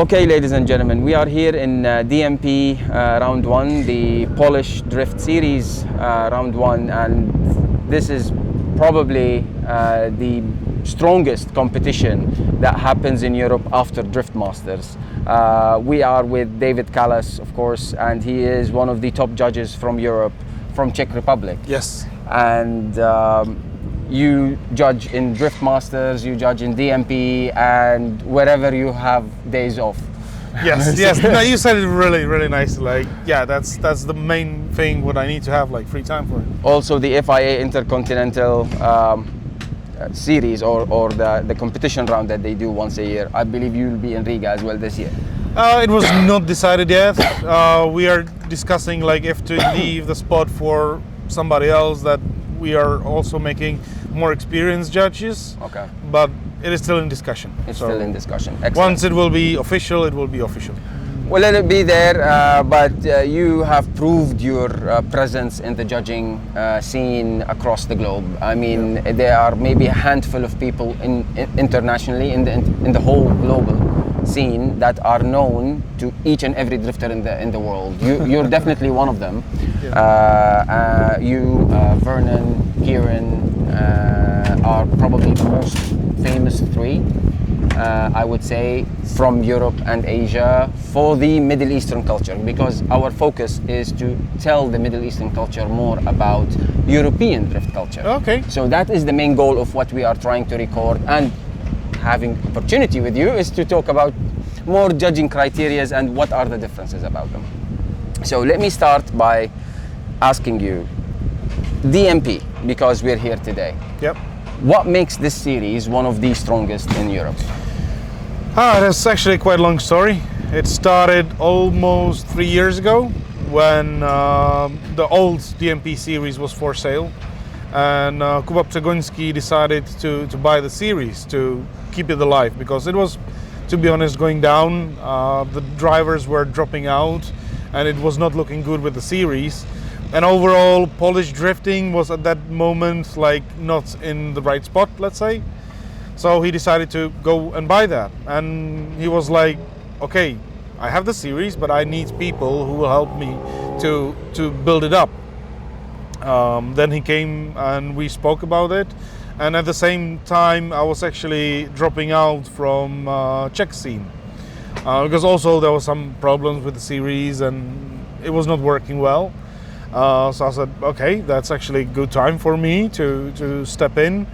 Okay, ladies and gentlemen, we are here in DMP round one, the Polish Drift Series round one, and this is probably the strongest competition that happens in Europe after Drift Masters. We are with David Kallas, of course, and he is one of the top judges from Europe, from Czech Republic. Yes. And you judge in Drift Masters, you judge in DMP, and wherever you have days off. Yes, yes. No, you said it really nice. Like, yeah, that's the main thing. What I need to have like free time for it. Also, the FIA Intercontinental series or the competition round that they do once a year. I believe you'll be in Riga as well this year. It was not decided yet. We are discussing like if to leave the spot for somebody else that we are also making more experienced judges. Okay. But it is still in discussion. It's still in discussion. Excellent. Once it will be official, it will be official. Well, let it be there, but you have proved your presence in the judging scene across the globe. I mean, there are maybe a handful of people internationally in the whole global scene that are known to each and every drifter in the world. You're definitely one of them. Yeah. Vernon, Kieran are probably the most famous three, I would say, from Europe and Asia for the Middle Eastern culture, because our focus is to tell the Middle Eastern culture more about European drift culture. Okay. So that is the main goal of what we are trying to record, and having opportunity with you is to talk about more judging criterias and what are the differences about them. So let me start by asking you, DMP, because we're here today. Yep. What makes this series one of the strongest in Europe? That's actually quite a long story. It started almost 3 years ago when the old DMP series was for sale, and Kuba Przegoński decided to buy the series to keep it alive, because it was, to be honest, going down. The drivers were dropping out and it was not looking good with the series. And overall, Polish drifting was at that moment like not in the right spot, let's say. So he decided to go and buy that. And he was like, okay, I have the series, but I need people who will help me to build it up. Then he came and we spoke about it. And at the same time, I was actually dropping out from Czech scene. Because also there was some problems with the series and it was not working well. So I said, okay, that's actually a good time for me to step in.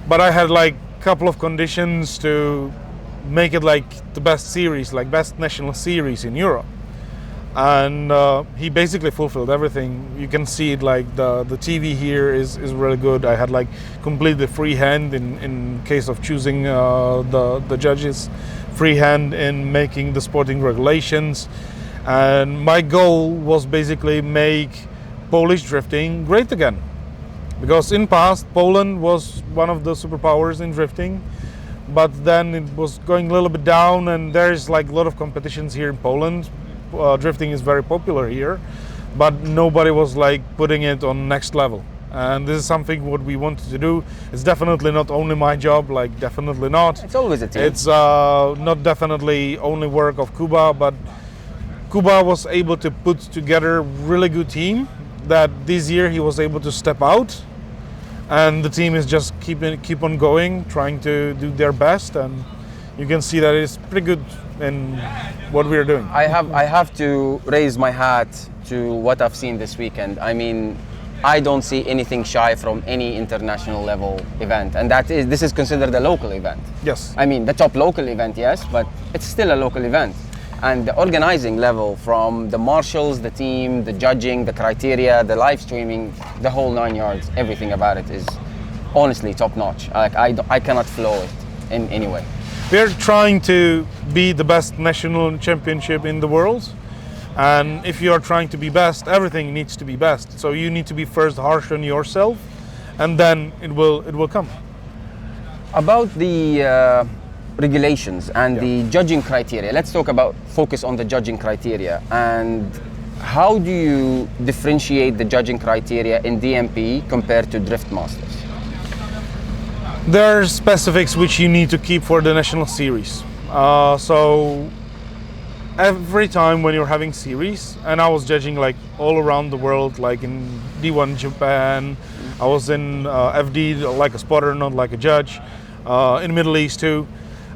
But I had like a couple of conditions to make it like the best series, like best national series in Europe. And he basically fulfilled everything. You can see it, like the TV here is really good. I had like completely free hand in case of choosing the judges, free hand in making the sporting regulations. And my goal was basically make Polish drifting great again, because in past Poland was one of the superpowers in drifting, but then it was going a little bit down, and there's like a lot of competitions here in Poland. Drifting is very popular here, but nobody was like putting it on next level. And this is something what we wanted to do. It's definitely not only my job, like definitely not. It's always a team. It's not definitely only work of Kuba, but Kuba was able to put together a really good team that this year he was able to step out, and the team is just keep on going, trying to do their best, and you can see that it's pretty good in what we are doing. I have to raise my hat to what I've seen this weekend. I mean, I don't see anything shy from any international level event, and this is considered a local event. Yes. I mean, the top local event, yes, but it's still a local event. And the organizing level, from the marshals, the team, the judging, the criteria, the live streaming, the whole 9 yards, everything about it is honestly top notch. Like I cannot flow it in any way. We're trying to be the best national championship in the world. And if you are trying to be best, everything needs to be best. So you need to be first harsh on yourself, and then it will come. About the regulations and the judging criteria, let's focus on the judging criteria. And how do you differentiate the judging criteria in DMP compared to Drift Masters? There are specifics which you need to keep for the national series. So every time when you're having series, and I was judging like all around the world, like in D1 Japan, I was in FD like a spotter, not like a judge, in Middle East too.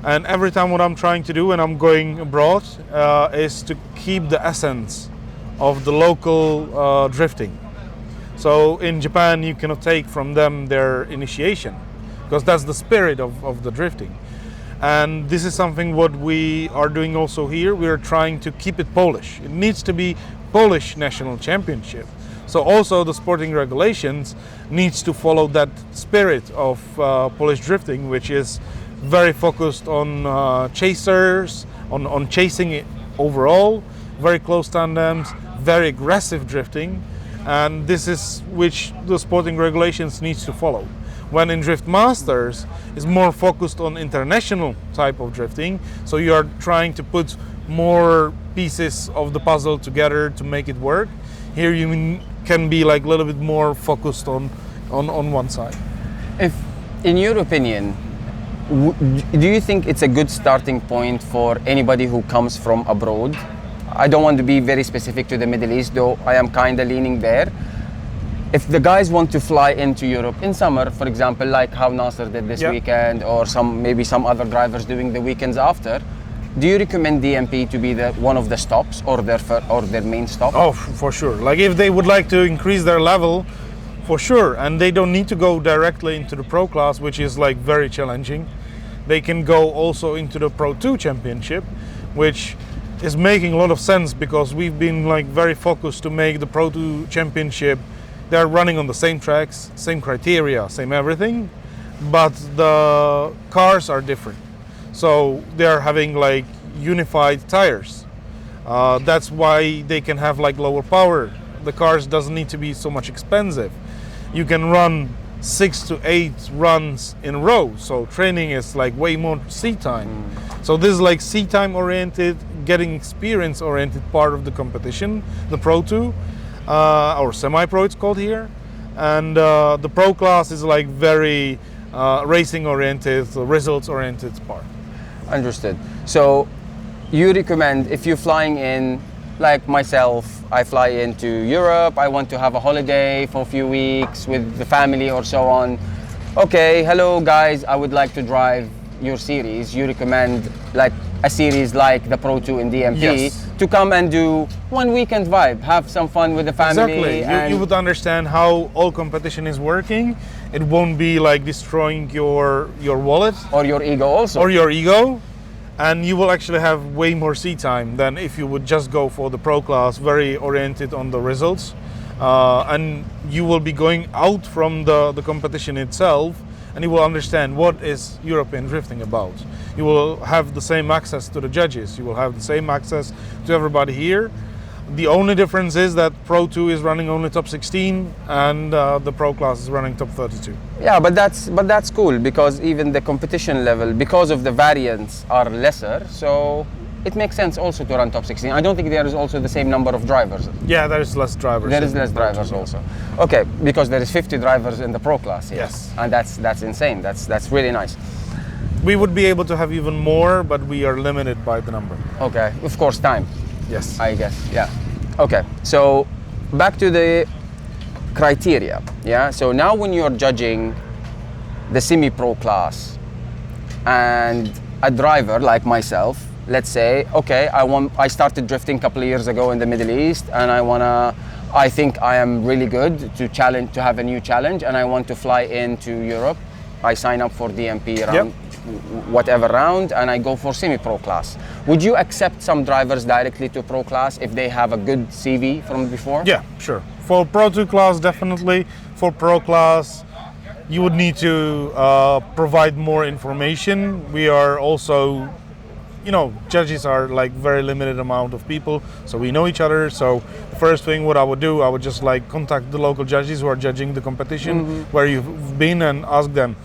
And every time what I'm trying to do when I'm going abroad is to keep the essence of the local drifting. So in Japan you cannot take from them their initiation, because that's the spirit of the drifting. And this is something what we are doing also here. We are trying to keep it Polish. It needs to be Polish national championship. So also the sporting regulations needs to follow that spirit of Polish drifting, which is very focused on chasers, on chasing it overall, very close tandems, very aggressive drifting. And this is which the sporting regulations needs to follow. When in Drift Masters is more focused on international type of drifting, so you are trying to put more pieces of the puzzle together to make it work. Here you can be like a little bit more focused on one side. If, in your opinion, do you think it's a good starting point for anybody who comes from abroad? I don't want to be very specific to the Middle East, though I am kind of leaning there. If the guys want to fly into Europe in summer, for example, like how Nasser did this weekend, or maybe some other drivers doing the weekends after, do you recommend DMP to be one of the stops or their main stop? Oh, for sure. Like if they would like to increase their level, for sure, and they don't need to go directly into the Pro class, which is like very challenging. They can go also into the Pro 2 championship, which is making a lot of sense because we've been like very focused to make the Pro 2 championship. They're running on the same tracks, same criteria, same everything, but the cars are different. So they're having like unified tires. That's why they can have like lower power. The cars doesn't need to be so much expensive. You can run 6 to 8 runs in a row. So training is like way more seat time. So this is like seat time oriented, getting experience oriented part of the competition, the Pro 2. Or semi-pro it's called here, and the Pro class is like very racing oriented, results oriented part. Understood. So you recommend, if you're flying in, like myself, I fly into Europe, I want to have a holiday for a few weeks with the family or so on. Okay, hello guys, I would like to drive your series. You recommend like a series like the Pro 2 in DMP, yes, to come and do one weekend vibe, have some fun with the family. Exactly. You would understand how all competition is working. It won't be like destroying your wallet. Or your ego also. Or your ego. And you will actually have way more seat time than if you would just go for the Pro class, very oriented on the results. And you will be going out from the competition itself, and you will understand what is European drifting about. You will have the same access to the judges. You will have the same access to everybody here. The only difference is that Pro 2 is running only top 16 and the Pro class is running top 32. Yeah, but that's cool, because even the competition level, because of the variants are lesser, so it makes sense also to run top 16. I don't think there is also the same number of drivers. Yeah, there is less drivers. There is less drivers also. Okay, because there is 50 drivers in the Pro class here. Yes. And that's insane. That's really nice. We would be able to have even more, but we are limited by the number. Okay, of course, time. Yes. I guess, yeah. Okay, so back to the criteria, yeah? So now when you're judging the semi-pro class and a driver like myself, let's say, okay, I started drifting a couple of years ago in the Middle East, and I think I am really good to have a new challenge, and I want to fly into Europe. I sign up for DMP round, whatever round, and I go for semi-pro class. Would you accept some drivers directly to pro class if they have a good CV from before? Yeah, sure. For Pro 2 class, definitely. For Pro class, you would need to provide more information. We are also, judges are like very limited amount of people, so we know each other. So the first thing what I would do, I would just like contact the local judges who are judging the competition, where you've been, and ask them,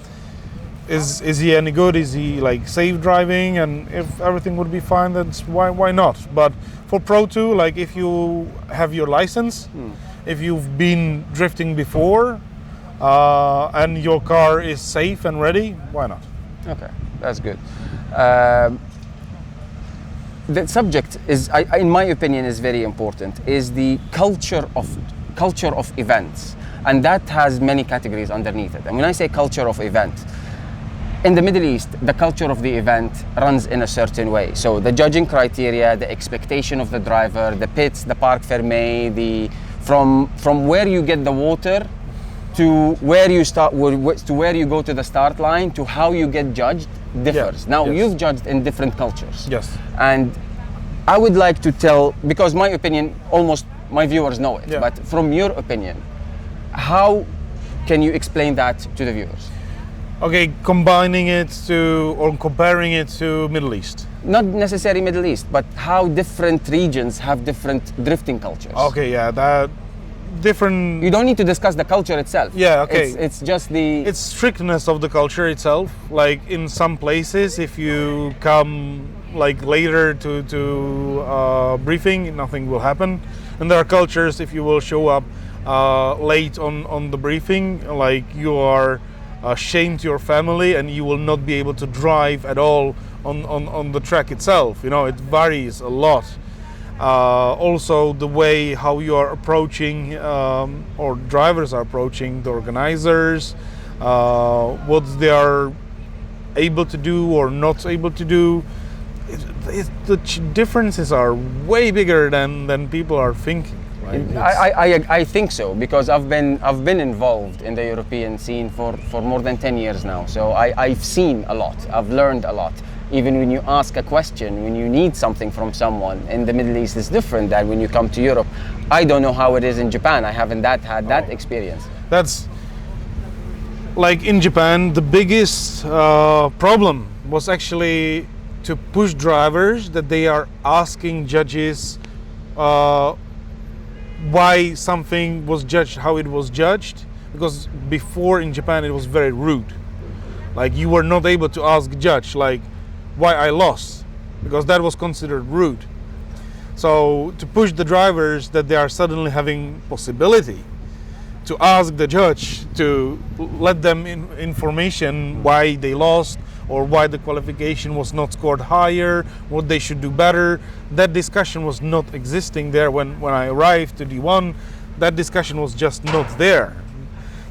is he any good? Is he like safe driving? And if everything would be fine, then why not? But for Pro 2, like if you have your license, if you've been drifting before, and your car is safe and ready, why not? Okay, that's good. the subject is, in my opinion, is very important. Is the culture of events, and that has many categories underneath it. And when I say culture of event, in the Middle East, the culture of the event runs in a certain way. So the judging criteria, the expectation of the driver, the pits, the parc fermé, from where you get the water to where you start, to where you go to the start line, to how you get judged differs. Now, you've judged in different cultures. Yes. And I would like to tell, because my opinion, almost my viewers know it, but from your opinion, how can you explain that to the viewers? Okay, combining it to, or comparing it to Middle East. Not necessarily Middle East, but how different regions have different drifting cultures. Okay, yeah, that different. You don't need to discuss the culture itself. Yeah, okay. It's just the. It's strictness of the culture itself. Like in some places, if you come like later to briefing, nothing will happen. And there are cultures, if you will show up late on the briefing, like you are shame to your family and you will not be able to drive at all on the track itself. You know, it varies a lot. Also the way how you are approaching or drivers are approaching the organizers, what they are able to do or not able to do. The differences are way bigger than people are thinking. I think so, because I've been involved in the European scene for more than 10 years now. So I've seen a lot. I've learned a lot. Even when you ask a question, when you need something from someone in the Middle East, it's different than when you come to Europe. I don't know how it is in Japan. I haven't had that experience. That's like in Japan, the biggest problem was actually to push drivers that they are asking judges why something was judged, how it was judged, because before in Japan it was very rude. Like you were not able to ask the judge like why I lost, because that was considered rude. So to push the drivers that they are suddenly having possibility to ask the judge to let them information why they lost or why the qualification was not scored higher, what they should do better. That discussion was not existing there when I arrived to D1. That discussion was just not there.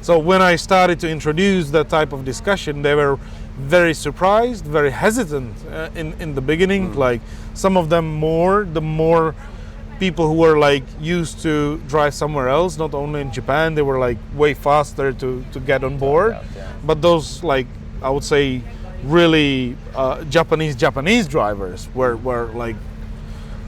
So when I started to introduce that type of discussion, they were very surprised, very hesitant in the beginning. Like some of them the more people who were like used to drive somewhere else, not only in Japan, they were like way faster to get on board. But those, like I would say, really Japanese drivers were like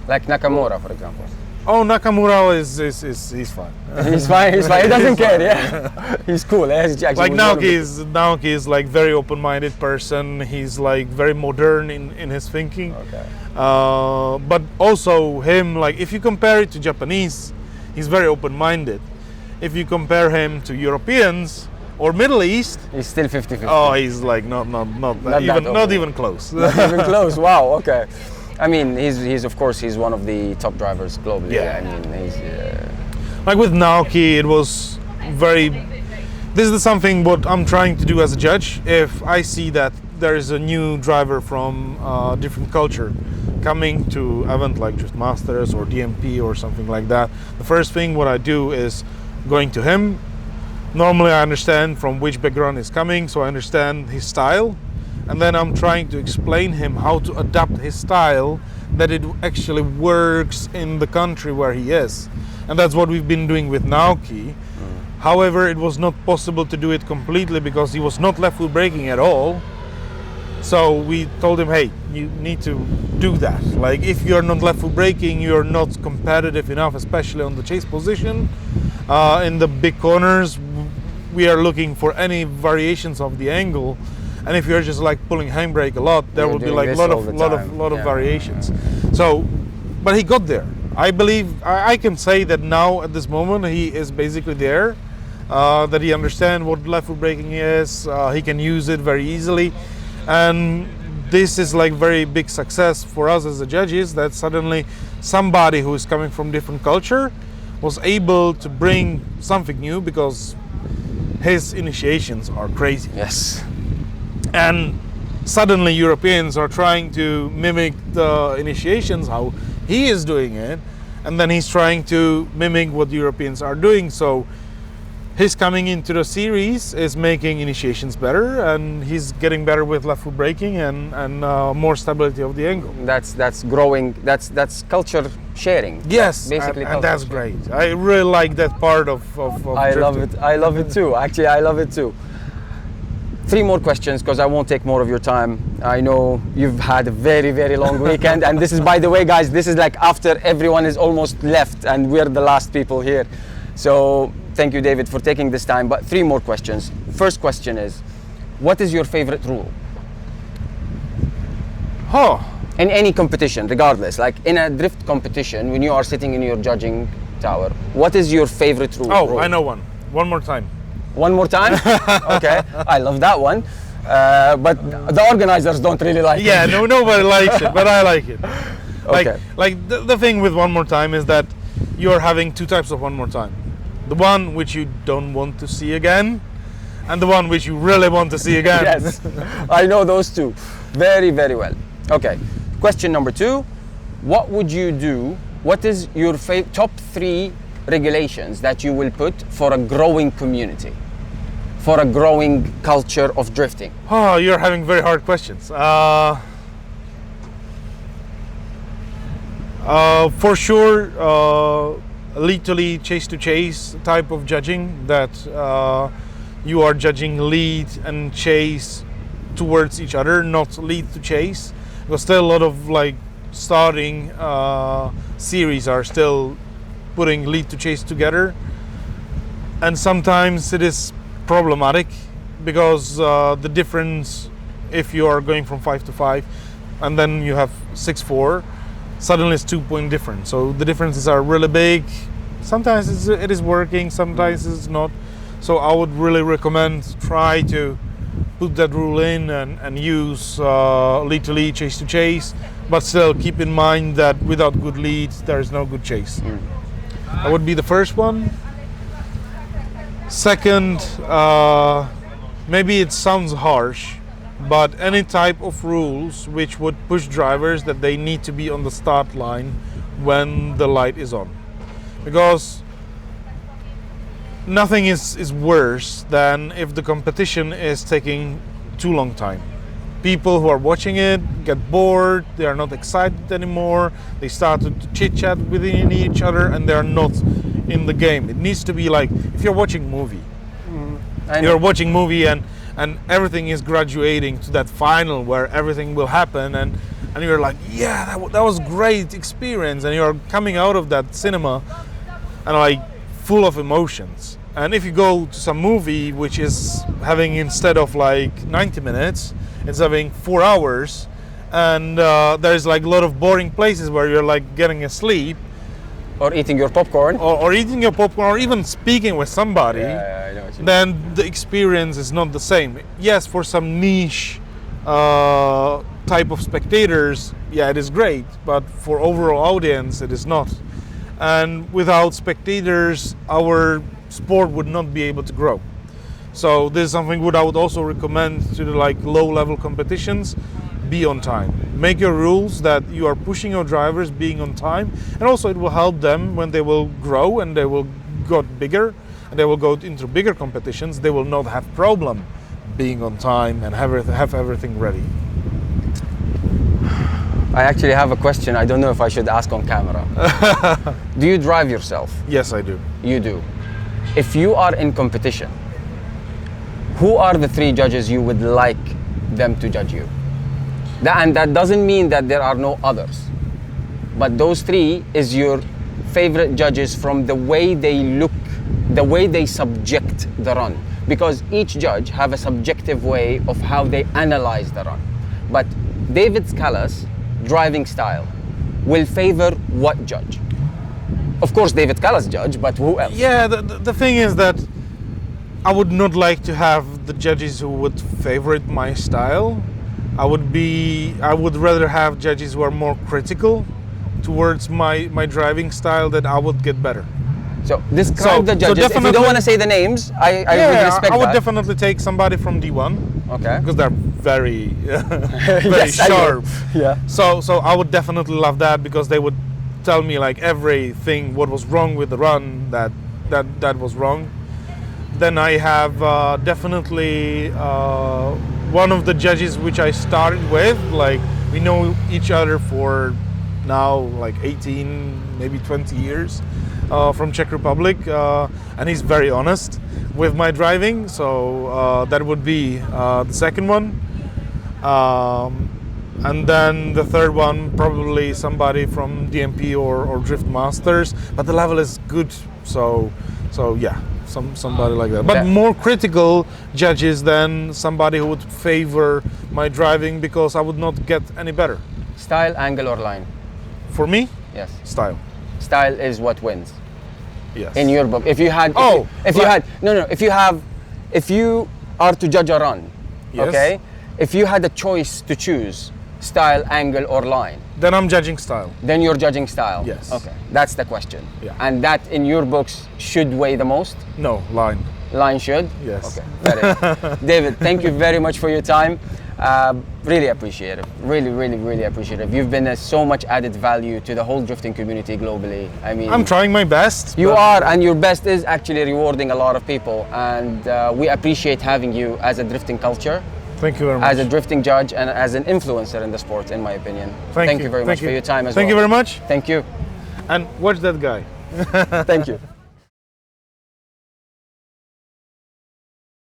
Nakamura, for example. Oh, Nakamura he's fine. He's fine. He doesn't care. Yeah, he's cool. Like Naoki is like very open-minded person. He's like very modern in his thinking. Okay. But also him, like if you compare it to Japanese, he's very open-minded. If you compare him to Europeans or Middle East, he's still 50-50. Oh, he's like not even close. Not even close. Wow. Okay. I mean, he's of course he's one of the top drivers globally. Yeah. I mean, he's like with Naoki, it was very. This is something what I'm trying to do as a judge. If I see that there is a new driver from a different culture coming to event like Drift Masters or DMP or something like that, the first thing what I do is going to him. Normally I understand from which background he's coming, so I understand his style. And then I'm trying to explain him how to adapt his style that it actually works in the country where he is. And that's what we've been doing with Naoki. However, it was not possible to do it completely because he was not left foot braking at all. So we told him, hey, you need to do that. Like if you're not left foot braking, you're not competitive enough, especially on the chase position. In the big corners, we are looking for any variations of the angle. And if you're just like pulling handbrake a lot, there will be like a lot of variations. So, but he got there. I believe I can say that now at this moment he is basically there. That he understands what left foot braking is. He can use it very easily, and this is like very big success for us as the judges. That suddenly somebody who is coming from different culture was able to bring something new because his initiations are crazy. Yes. And suddenly Europeans are trying to mimic the initiations, how he is doing it, and then he's trying to mimic what Europeans are doing. So his coming into the series is making initiations better, and he's getting better with left foot braking and more stability of the angle. That's growing. That's culture sharing. Yes, basically, and that's great. I really like that part of I love drifting. it. I love it too. Actually, I love it too. 3 more questions, because I won't take more of your time. I know you've had a very, very long weekend, and this is, by the way, guys, this is like after everyone is almost left, and we're the last people here. So thank you, David, for taking this time. But 3 more questions. First question is, what is your favorite rule? Oh, In any competition, regardless, like in a drift competition, when you are sitting in your judging tower, what is your favorite rule? oh, I know one. One more time. One more time? Okay, I love that one. But the organizers don't really like it. Yeah, no, nobody likes it, but I like it. Okay. Like the thing with one more time is that you're having 2 types of one more time. The one which you don't want to see again, and the one which you really want to see again. Yes, I know those 2 very, very well. Okay, question number 2. What would you do? What is your top 3 regulations that you will put for a growing community, for a growing culture of drifting? Oh, you're having very hard questions. For sure, lead to lead, chase to chase type of judging, that you are judging lead and chase towards each other, not lead to chase. Because still a lot of like starting series are still putting lead to chase together, and sometimes it is problematic because the difference, if you are going from 5 to 5 and then you have 6-4, suddenly it's 2-point difference. So the differences are really big. Sometimes it is working, sometimes it's not. So I would really recommend try to put that rule in and use lead to lead, chase to chase, but still keep in mind that without good lead there is no good chase. That would be the first one. Second, maybe it sounds harsh, but any type of rules which would push drivers that they need to be on the start line when the light is on. Because nothing is worse than if the competition is taking too long time. People who are watching it get bored, they are not excited anymore, they start to chit-chat within each other and they're not in the game. It needs to be like, if you're watching movie, you're watching movie and everything is graduating to that final where everything will happen and you're like, yeah, that was great experience, and you're coming out of that cinema and like full of emotions. And if you go to some movie which is having, instead of like 90 minutes, it's having 4 hours, and there's like a lot of boring places where you're like getting asleep, Or eating your popcorn. or eating your popcorn, or even speaking with somebody, Yeah, I know what you mean. then the experience is not the same. Yes, for some niche type of spectators, yeah, it is great, but for overall audience, it is not. And without spectators, our sport would not be able to grow. So this is something what I would also recommend to the like low-level competitions. Be on time. Make your rules that you are pushing your drivers being on time, and also it will help them when they will grow and they will get bigger and they will go into bigger competitions. They will not have problem being on time and have everything ready. I actually have a question. I don't know if I should ask on camera. Do you drive yourself? Yes, I do. You do. If you are in competition, who are the 3 judges you would like them to judge you? And that doesn't mean that there are no others, but those 3 is your favorite judges from the way they look, the way they subject the run, because each judge have a subjective way of how they analyze the run. But David Scala's driving style will favor what judge? Of course David Scala's judge, but who else? Yeah, the thing is that I would not like to have the judges who would favorite my style. I would rather have judges who are more critical towards my driving style, that I would get better. So describe the judges. If you don't want to say the names, I would respect I would that. definitely take somebody from D1. Okay. Because they're very, very Yes, I know. sharp. Yeah. So I would definitely love that, because they would tell me like everything what was wrong with the run that was wrong. Then I have definitely one of the judges which I started with. Like, we know each other for now like 18, maybe 20 years, from Czech Republic, and he's very honest with my driving. So that would be the second one. And then the third one, probably somebody from DMP or Drift Masters, but the level is good, so yeah, somebody like that. But more critical judges than somebody who would favor my driving, because I would not get any better. Style, angle, or line? For me, Yes. style. Style is what wins. Yes. In your book, if you had, if you are to judge a run, Yes. okay, if you had a choice to choose style, angle, or line, Then I'm judging style. then you're judging style. Yes. Okay, that's the question. Yeah. And that in your books should weigh the most. No, line. Line should. Yes. Okay. Very good. David, thank you very much for your time. Really appreciate it. Really appreciate it. You've been so much added value to the whole drifting community globally. I mean, I'm trying my best. you but are, and your best is actually rewarding a lot of people. And we appreciate having you as a drifting culture, Thank you very much. as a drifting judge, and as an influencer in the sport, in my opinion. Thank you very much for your time as well. Thank you very much. Thank you. And watch that guy. Thank you.